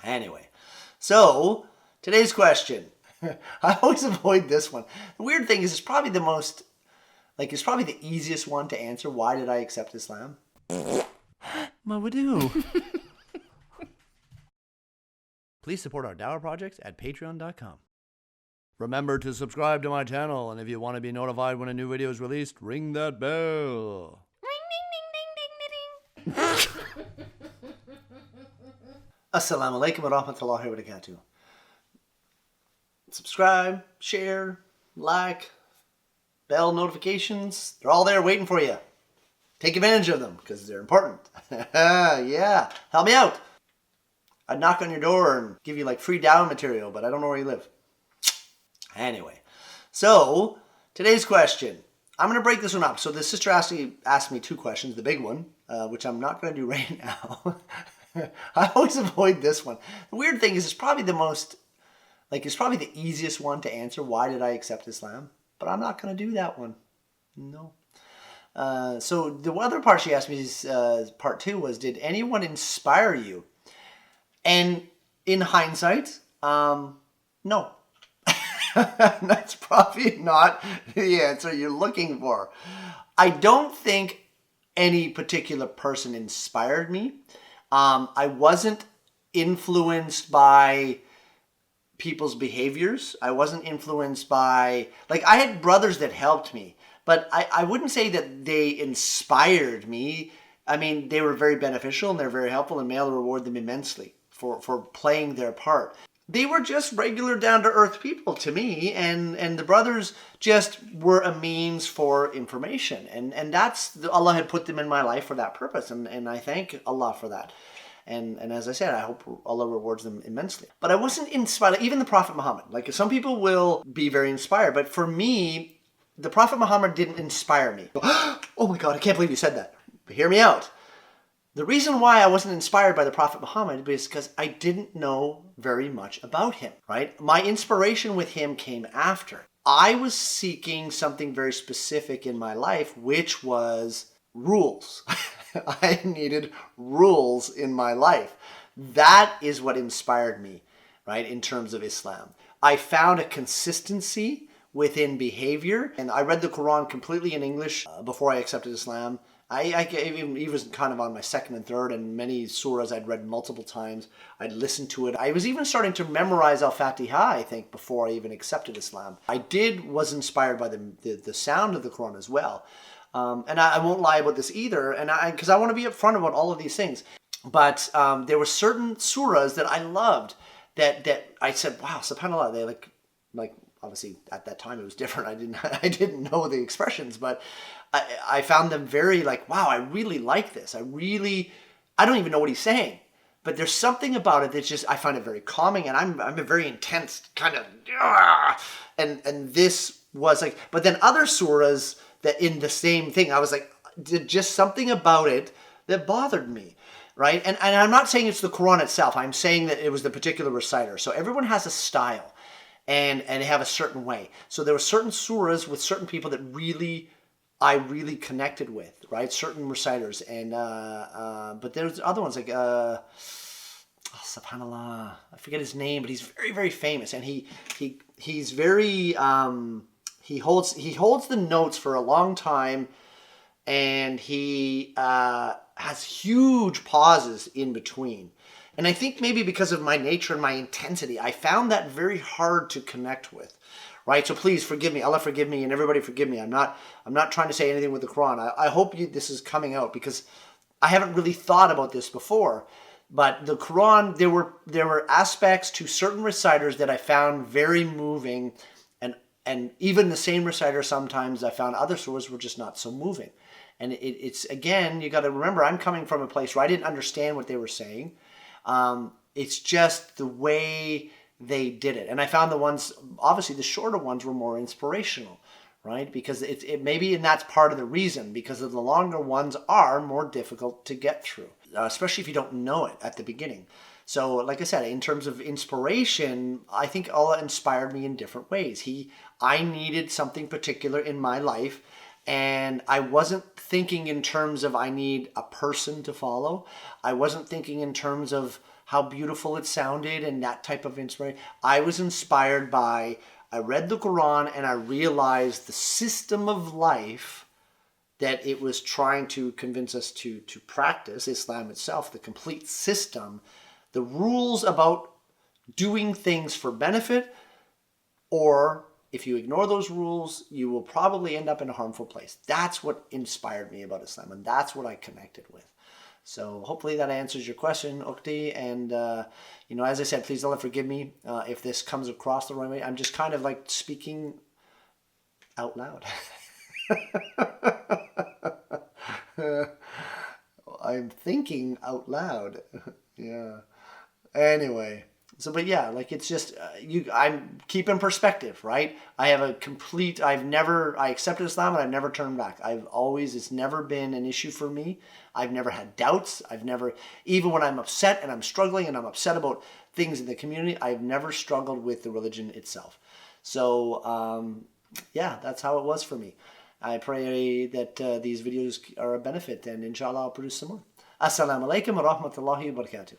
Anyway, so today's question. I always avoid this one. The weird thing is it's probably it's probably the easiest one to answer. Why did I accept Islam? Mawadoo. Please support our Dawah projects at patreon.com. Remember to subscribe to my channel, and if you want to be notified when a new video is released, ring that bell. Ring, ding, ding, ding, ding, ding. Assalamu alaikum wa rahmatullahi wa barakatuh. Subscribe, share, like, bell notifications. They're all there waiting for you. Take advantage of them because they're important. Yeah, help me out. I'd knock on your door and give you like free Dawah material, but I don't know where you live. Anyway, so today's question. I'm going to break this one up. So the sister asked me two questions. The big one, which I'm not going to do right now. I always avoid this one. The weird thing is it's probably it's probably the easiest one to answer. Why did I accept Islam? But I'm not going to do that one. No. So the other part she asked me is part two was, did anyone inspire you? And in hindsight, no. That's probably not the answer you're looking for. I don't think any particular person inspired me. I wasn't influenced by people's behaviors. I wasn't influenced by, I had brothers that helped me, but I wouldn't say that they inspired me. I mean, they were very beneficial and they're very helpful, and may Allah reward them immensely for playing their part. They were just regular down-to-earth people to me, and the brothers just were a means for information. And Allah had put them in my life for that purpose, and I thank Allah for that. And as I said, I hope Allah rewards them immensely. But I wasn't inspired, even the Prophet Muhammad. Some people will be very inspired, but for me, the Prophet Muhammad didn't inspire me. Oh my God, I can't believe you said that. But hear me out. The reason why I wasn't inspired by the Prophet Muhammad is because I didn't know very much about him, right? My inspiration with him came after. I was seeking something very specific in my life, which was rules. I needed rules in my life. That is what inspired me, right, in terms of Islam. I found a consistency within behavior, and I read the Quran completely in English before I accepted Islam. I was kind of on my second and third, and many surahs I'd read multiple times. I'd listened to it. I was even starting to memorize Al-Fatiha, I think, before I even accepted Islam. I was inspired by the sound of the Quran as well. And I won't lie about this either, because I want to be upfront about all of these things. But there were certain surahs that I loved that I said, wow, subhanAllah, they like obviously at that time it was different. I didn't know the expressions, but I found them very wow, I really like this. I don't even know what he's saying, but there's something about it that's just, I find it very calming, and I'm a very intense kind of, and this was but then other surahs that in the same thing, I was just something about it that bothered me. Right? And I'm not saying it's the Quran itself. I'm saying that it was the particular reciter. So everyone has a style. And they have a certain way. So there were certain surahs with certain people that I really connected with, right? Certain reciters. And but there's other ones subhanAllah, I forget his name, but he's very, very famous, and he's very he holds the notes for a long time, and he has huge pauses in between. And I think maybe because of my nature and my intensity, I found that very hard to connect with, right? So please forgive me, Allah forgive me, and everybody forgive me. I'm not trying to say anything with the Quran. I hope this is coming out, because I haven't really thought about this before. But the Quran, there were aspects to certain reciters that I found very moving, and even the same reciter, sometimes I found other surahs were just not so moving. And it's again, you got to remember, I'm coming from a place where I didn't understand what they were saying. It's just the way they did it. And I found the ones, obviously the shorter ones were more inspirational, right? Because it maybe, and that's part of the reason, because the longer ones are more difficult to get through, especially if you don't know it at the beginning. So like I said, in terms of inspiration, I think Allah inspired me in different ways. I needed something particular in my life, and I wasn't thinking in terms of I need a person to follow. I wasn't thinking in terms of how beautiful it sounded and that type of inspiration. I was inspired by, I read the Quran and I realized the system of life that it was trying to convince us to practice, Islam itself, the complete system, the rules about doing things for benefit, or if you ignore those rules, you will probably end up in a harmful place. That's what inspired me about Islam, and that's what I connected with. So hopefully that answers your question, Ukti. And, as I said, please Allah forgive me if this comes across the wrong way. I'm just kind of like speaking out loud. I'm thinking out loud. Yeah. Anyway. So, but yeah, like it's just, I'm keeping perspective, right? I accepted Islam and I've never turned back. It's never been an issue for me. I've never had doubts. Even when I'm upset and I'm struggling and I'm upset about things in the community, I've never struggled with the religion itself. So, yeah, that's how it was for me. I pray that these videos are a benefit, and inshallah I'll produce some more. Assalamu alaikum wa rahmatullahi wa barakatuh.